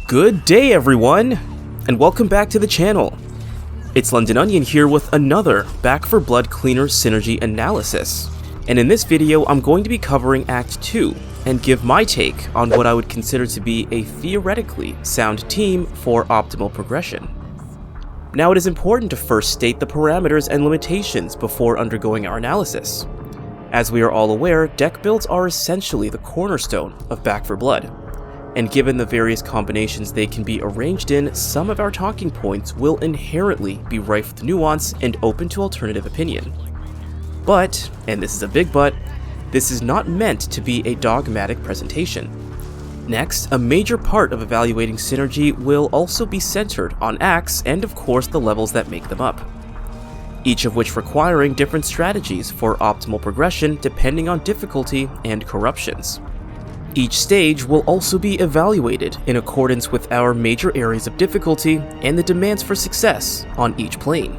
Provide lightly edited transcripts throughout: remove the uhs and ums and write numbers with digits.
Good day everyone, and welcome back to the channel. It's Londononion here with another Back 4 Blood Cleaner Synergy Analysis. And in this video I'm going to be covering Act 2 and give my take on what I would consider to be a theoretically sound team for optimal progression. Now it is important to first state the parameters and limitations before undergoing our analysis. As we are all aware, deck builds are essentially the cornerstone of Back 4 Blood. And given the various combinations they can be arranged in, some of our talking points will inherently be rife with nuance and open to alternative opinion. But, and this is a big but, this is not meant to be a dogmatic presentation. Next, a major part of evaluating synergy will also be centered on acts and of course the levels that make them up, each of which requiring different strategies for optimal progression depending on difficulty and corruptions. Each stage will also be evaluated in accordance with our major areas of difficulty and the demands for success on each plane.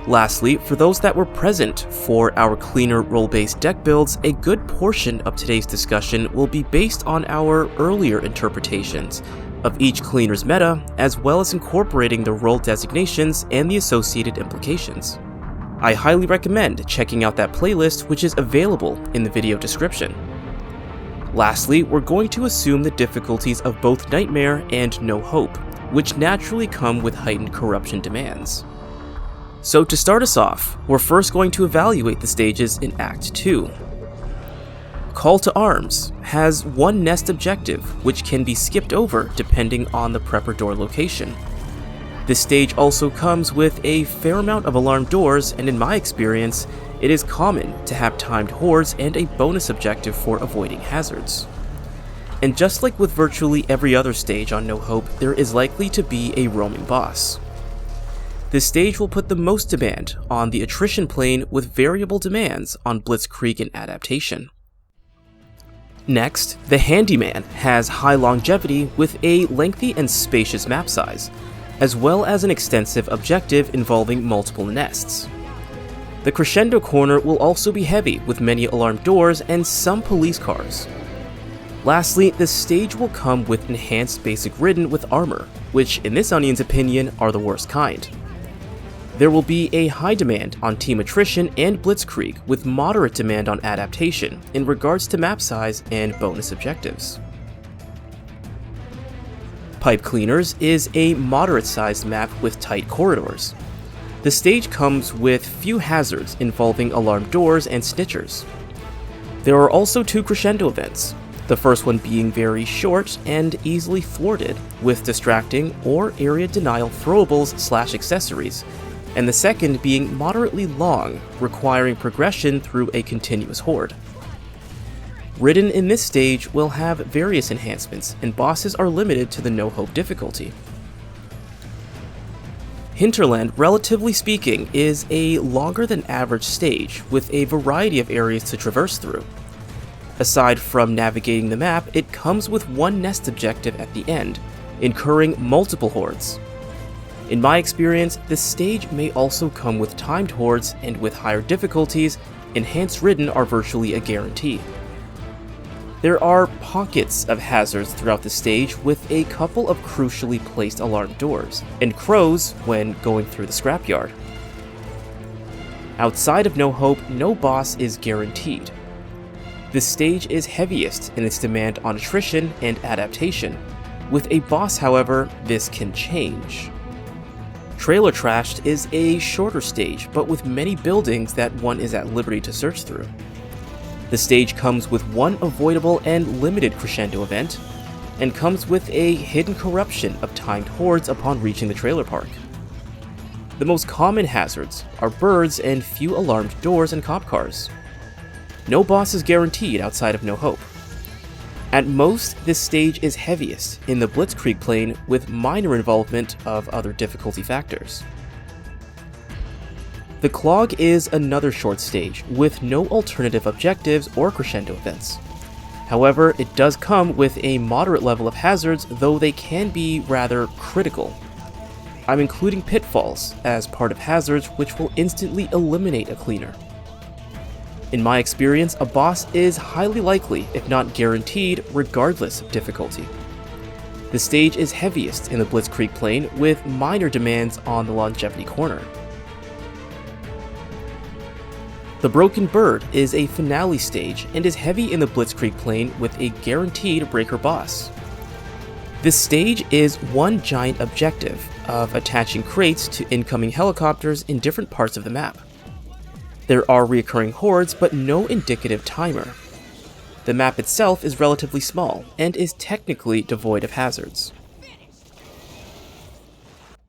Lastly, for those that were present for our cleaner role-based deck builds, a good portion of today's discussion will be based on our earlier interpretations of each cleaner's meta, as well as incorporating the role designations and the associated implications. I highly recommend checking out that playlist, which is available in the video description. Lastly, we're going to assume the difficulties of both Nightmare and No Hope, which naturally come with heightened corruption demands. So to start us off, we're first going to evaluate the stages in Act 2. Call to Arms has one nest objective, which can be skipped over depending on the prepper door location. This stage also comes with a fair amount of alarm doors, and in my experience, it is common to have timed hordes and a bonus objective for avoiding hazards. And just like with virtually every other stage on No Hope, there is likely to be a roaming boss. This stage will put the most demand on the attrition plane with variable demands on Blitzkrieg and adaptation. Next, the Handyman has high longevity with a lengthy and spacious map size, as well as an extensive objective involving multiple nests. The Crescendo corner will also be heavy with many alarmed doors and some police cars. Lastly, the stage will come with enhanced basic ridden with armor, which in this onion's opinion are the worst kind. There will be a high demand on team attrition and blitzkrieg with moderate demand on adaptation in regards to map size and bonus objectives. Pipecleaners is a moderate-sized map with tight corridors. The stage comes with few hazards involving alarmed doors and snitchers. There are also two crescendo events, the first one being very short and easily thwarted with distracting or area denial throwables/accessories, and the second being moderately long, requiring progression through a continuous horde. Ridden in this stage will have various enhancements, and bosses are limited to the No Hope difficulty. Hinterland, relatively speaking, is a longer than average stage with a variety of areas to traverse through. Aside from navigating the map, it comes with one nest objective at the end, incurring multiple hordes. In my experience, this stage may also come with timed hordes, and with higher difficulties, enhanced ridden are virtually a guarantee. There are pockets of hazards throughout the stage with a couple of crucially placed alarm doors, and crows when going through the scrapyard. Outside of No Hope, no boss is guaranteed. This stage is heaviest in its demand on attrition and adaptation. With a boss, however, this can change. Trailer Trashed is a shorter stage, but with many buildings that one is at liberty to search through. The stage comes with one avoidable and limited crescendo event, and comes with a hidden corruption of timed hordes upon reaching the trailer park. The most common hazards are birds and few alarmed doors and cop cars. No boss is guaranteed outside of No Hope. At most, this stage is heaviest in the Blitzkrieg plane with minor involvement of other difficulty factors. The clog is another short stage with no alternative objectives or crescendo events. However, it does come with a moderate level of hazards, though they can be rather critical. I'm including pitfalls as part of hazards which will instantly eliminate a cleaner. In my experience, a boss is highly likely, if not guaranteed, regardless of difficulty. The stage is heaviest in the Blitzkrieg plane, with minor demands on the longevity corner. The Broken Bird is a finale stage and is heavy in the Blitzkrieg plane with a guaranteed breaker boss. This stage is one giant objective of attaching crates to incoming helicopters in different parts of the map. There are recurring hordes, but no indicative timer. The map itself is relatively small and is technically devoid of hazards.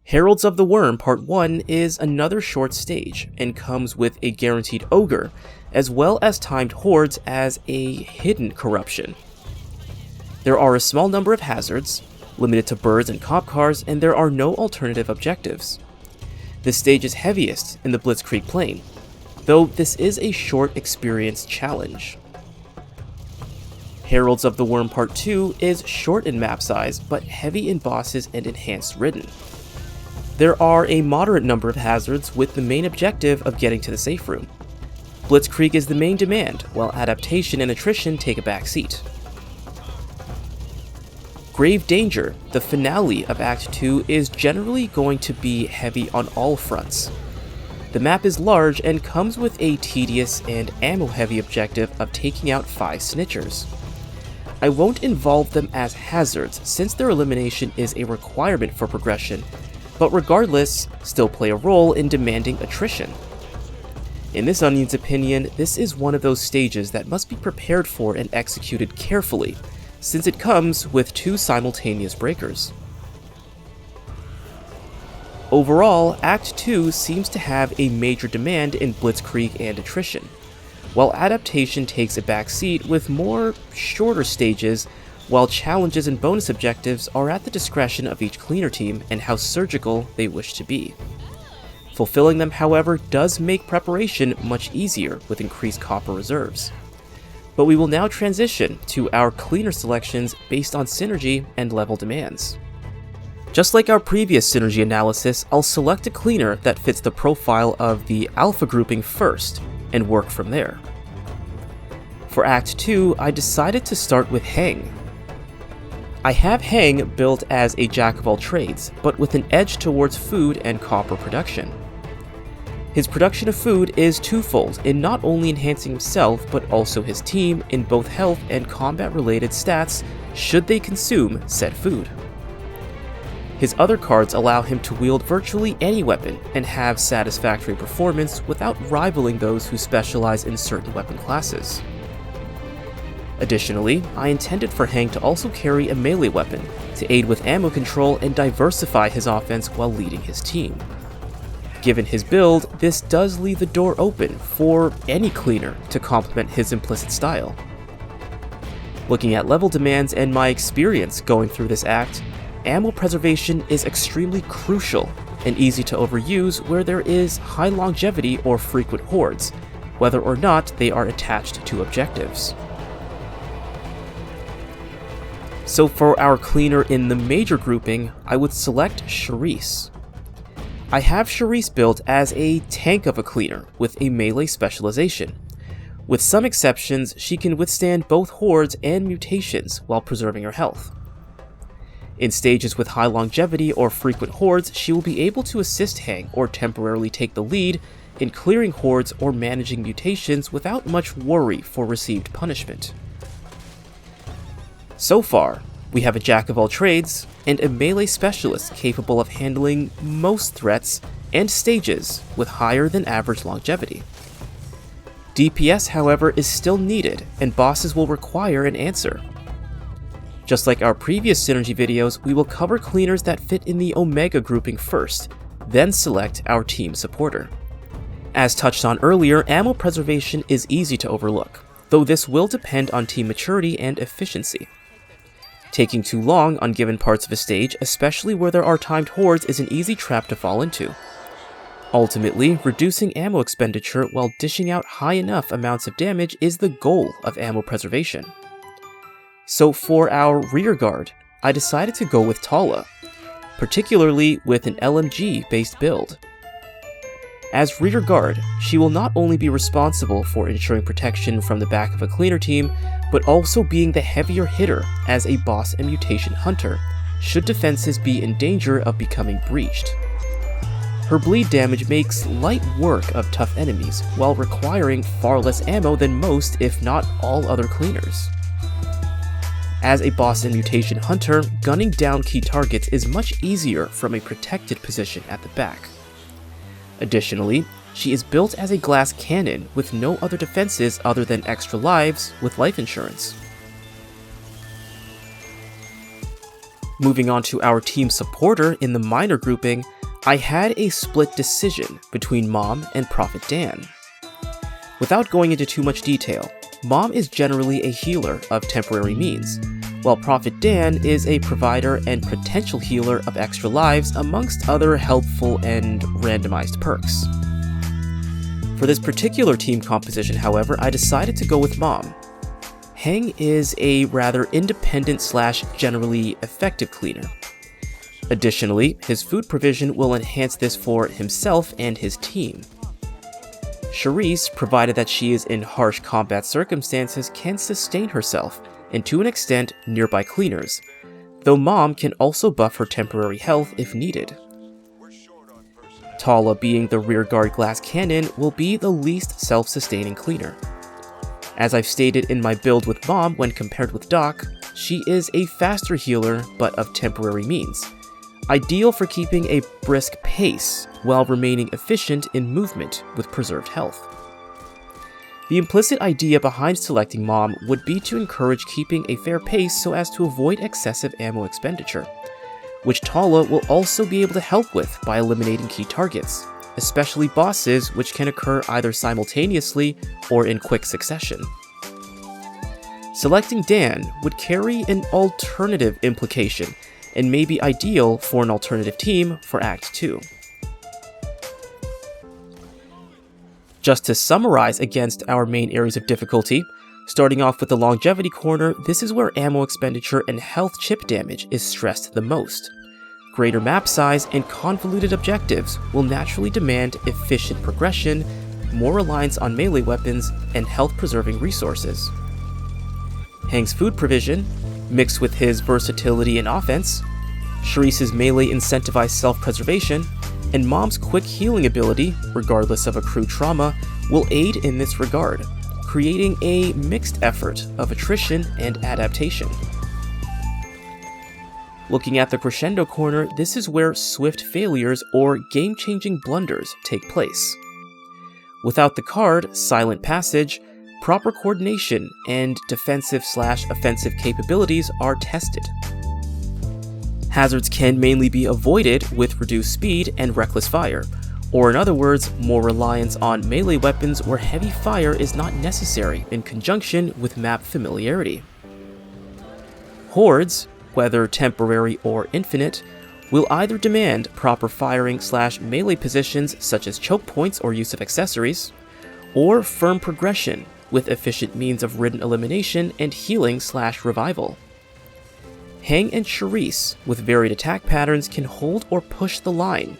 Heralds of the Worm Part 1 is another short stage and comes with a guaranteed ogre, as well as timed hordes as a hidden corruption. There are a small number of hazards, limited to birds and cop cars, and there are no alternative objectives. This stage is heaviest in the Blitzkrieg plane, though this is a short experience challenge. Heralds of the Worm Part 2 is short in map size, but heavy in bosses and enhanced ridden. There are a moderate number of hazards, with the main objective of getting to the safe room. Blitzkrieg is the main demand, while adaptation and attrition take a back seat. Grave Danger, the finale of Act 2, is generally going to be heavy on all fronts. The map is large and comes with a tedious and ammo-heavy objective of taking out 5 snitchers. I won't involve them as hazards, since their elimination is a requirement for progression, but regardless, still play a role in demanding attrition. In this Onion's opinion, this is one of those stages that must be prepared for and executed carefully, since it comes with 2 simultaneous breakers. Overall, Act 2 seems to have a major demand in Blitzkrieg and attrition, while adaptation takes a back seat with more shorter stages, while challenges and bonus objectives are at the discretion of each cleaner team and how surgical they wish to be. Fulfilling them, however, does make preparation much easier with increased copper reserves. But we will now transition to our cleaner selections based on synergy and level demands. Just like our previous synergy analysis, I'll select a cleaner that fits the profile of the alpha grouping first, and work from there. For Act 2, I decided to start with Hang. I have Hang built as a jack of all trades, but with an edge towards food and copper production. His production of food is twofold in not only enhancing himself, but also his team in both health and combat-related stats should they consume said food. His other cards allow him to wield virtually any weapon and have satisfactory performance without rivaling those who specialize in certain weapon classes. Additionally, I intended for Hang to also carry a melee weapon to aid with ammo control and diversify his offense while leading his team. Given his build, this does leave the door open for any cleaner to complement his implicit style. Looking at level demands and my experience going through this act, ammo preservation is extremely crucial and easy to overuse where there is high longevity or frequent hordes, whether or not they are attached to objectives. So for our cleaner in the major grouping, I would select Charisse. I have Charisse built as a tank of a cleaner with a melee specialization. With some exceptions, she can withstand both hordes and mutations while preserving her health. In stages with high longevity or frequent hordes, she will be able to assist Hang or temporarily take the lead in clearing hordes or managing mutations without much worry for received punishment. So far, we have a jack of all trades and a melee specialist capable of handling most threats and stages with higher than average longevity. DPS, however, is still needed and bosses will require an answer. Just like our previous synergy videos, we will cover cleaners that fit in the Omega grouping first, then select our team supporter. As touched on earlier, ammo preservation is easy to overlook, though this will depend on team maturity and efficiency. Taking too long on given parts of a stage, especially where there are timed hordes, is an easy trap to fall into. Ultimately, reducing ammo expenditure while dishing out high enough amounts of damage is the goal of ammo preservation. So for our rear guard, I decided to go with Tala, particularly with an LMG-based build. As rear guard, she will not only be responsible for ensuring protection from the back of a cleaner team, but also being the heavier hitter as a boss and mutation hunter, should defenses be in danger of becoming breached. Her bleed damage makes light work of tough enemies, while requiring far less ammo than most, if not all, other cleaners. As a boss and mutation hunter, gunning down key targets is much easier from a protected position at the back. Additionally, she is built as a glass cannon with no other defenses other than extra lives with life insurance. Moving on to our team supporter in the minor grouping, I had a split decision between Mom and Prophet Dan. Without going into too much detail, Mom is generally a healer of temporary means, while Prophet Dan is a provider and potential healer of extra lives amongst other helpful and randomized perks. For this particular team composition, however, I decided to go with Mom. Heng is a rather independent / generally effective cleaner. Additionally, his food provision will enhance this for himself and his team. Charisse, provided that she is in harsh combat circumstances, can sustain herself, and to an extent, nearby cleaners, though Mom can also buff her temporary health if needed. Tala, being the rearguard glass cannon, will be the least self-sustaining cleaner. As I've stated in my build with Mom when compared with Doc, she is a faster healer but of temporary means, ideal for keeping a brisk pace while remaining efficient in movement with preserved health. The implicit idea behind selecting Mom would be to encourage keeping a fair pace so as to avoid excessive ammo expenditure, which Tala will also be able to help with by eliminating key targets, especially bosses, which can occur either simultaneously or in quick succession. Selecting Dan would carry an alternative implication and may be ideal for an alternative team for Act 2. Just to summarize against our main areas of difficulty, starting off with the longevity corner, this is where ammo expenditure and health chip damage is stressed the most. Greater map size and convoluted objectives will naturally demand efficient progression, more reliance on melee weapons, and health-preserving resources. Heng's food provision, mixed with his versatility in offense, Charisse's melee incentivized self-preservation, and Mom's quick healing ability, regardless of accrued trauma, will aid in this regard, creating a mixed effort of attrition and adaptation. Looking at the crescendo corner, this is where swift failures or game-changing blunders take place. Without the card, Silent Passage, proper coordination and defensive/offensive capabilities are tested. Hazards can mainly be avoided with reduced speed and reckless fire, or in other words, more reliance on melee weapons where heavy fire is not necessary in conjunction with map familiarity. Hordes, whether temporary or infinite, will either demand proper firing/melee positions such as choke points or use of accessories, or firm progression with efficient means of ridden elimination and healing/revival. Heng and Charisse, with varied attack patterns, can hold or push the line.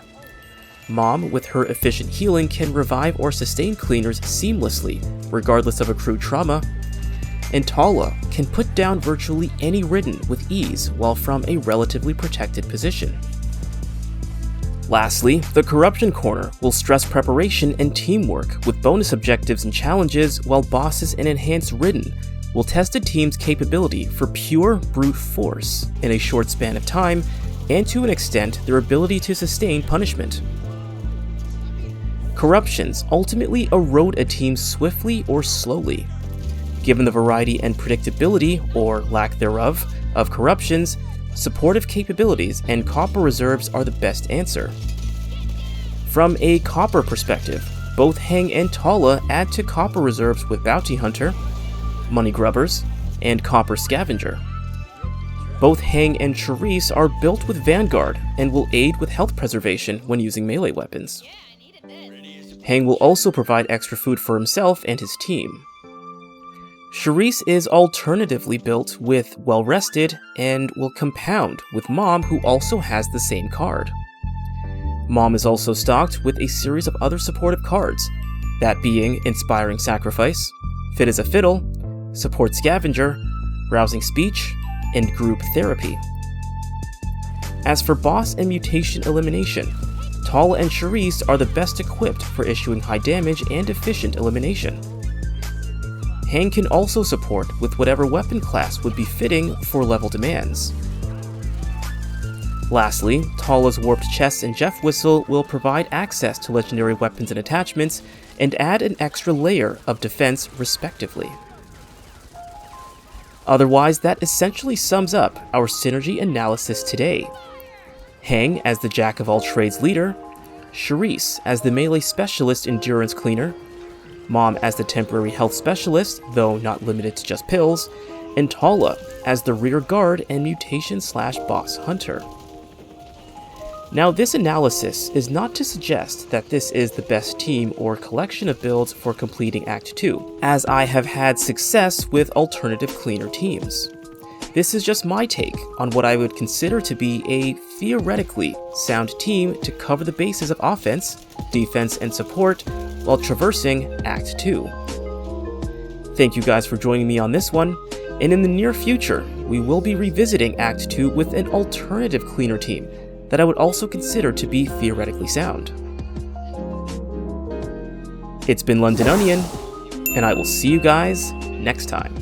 Mom, with her efficient healing, can revive or sustain cleaners seamlessly, regardless of accrued trauma, and Tala can put down virtually any ridden with ease while from a relatively protected position. Lastly, the Corruption Corner will stress preparation and teamwork with bonus objectives and challenges, while bosses and enhanced ridden will test a team's capability for pure brute force in a short span of time, and to an extent, their ability to sustain punishment. Corruptions ultimately erode a team swiftly or slowly. Given the variety and predictability, or lack thereof, of corruptions, supportive capabilities and copper reserves are the best answer. From a copper perspective, both Heng and Tala add to copper reserves with Bounty Hunter, Money Grubbers, and Copper Scavenger. Both Heng and Charisse are built with Vanguard and will aid with health preservation when using melee weapons. Heng will also provide extra food for himself and his team. Charisse is alternatively built with Well Rested and will compound with Mom, who also has the same card. Mom is also stocked with a series of other supportive cards, that being Inspiring Sacrifice, Fit as a Fiddle, Support Scavenger, Rousing Speech, and Group Therapy. As for boss and mutation elimination, Tala and Charisse are the best equipped for issuing high damage and efficient elimination. Hang can also support with whatever weapon class would be fitting for level demands. Lastly, Tala's Warped Chest and Jeff Whistle will provide access to legendary weapons and attachments and add an extra layer of defense respectively. Otherwise, that essentially sums up our synergy analysis today. Hang as the jack-of-all-trades leader, Charisse as the melee specialist endurance cleaner, Mom as the temporary health specialist, though not limited to just pills, and Tala as the rear guard and mutation/boss hunter. Now, this analysis is not to suggest that this is the best team or collection of builds for completing Act 2, as I have had success with alternative cleaner teams. This is just my take on what I would consider to be a theoretically sound team to cover the bases of offense, defense, and support while traversing Act 2. Thank you guys for joining me on this one, and in the near future, we will be revisiting Act 2 with an alternative cleaner team that I would also consider to be theoretically sound. It's been Londononion, and I will see you guys next time.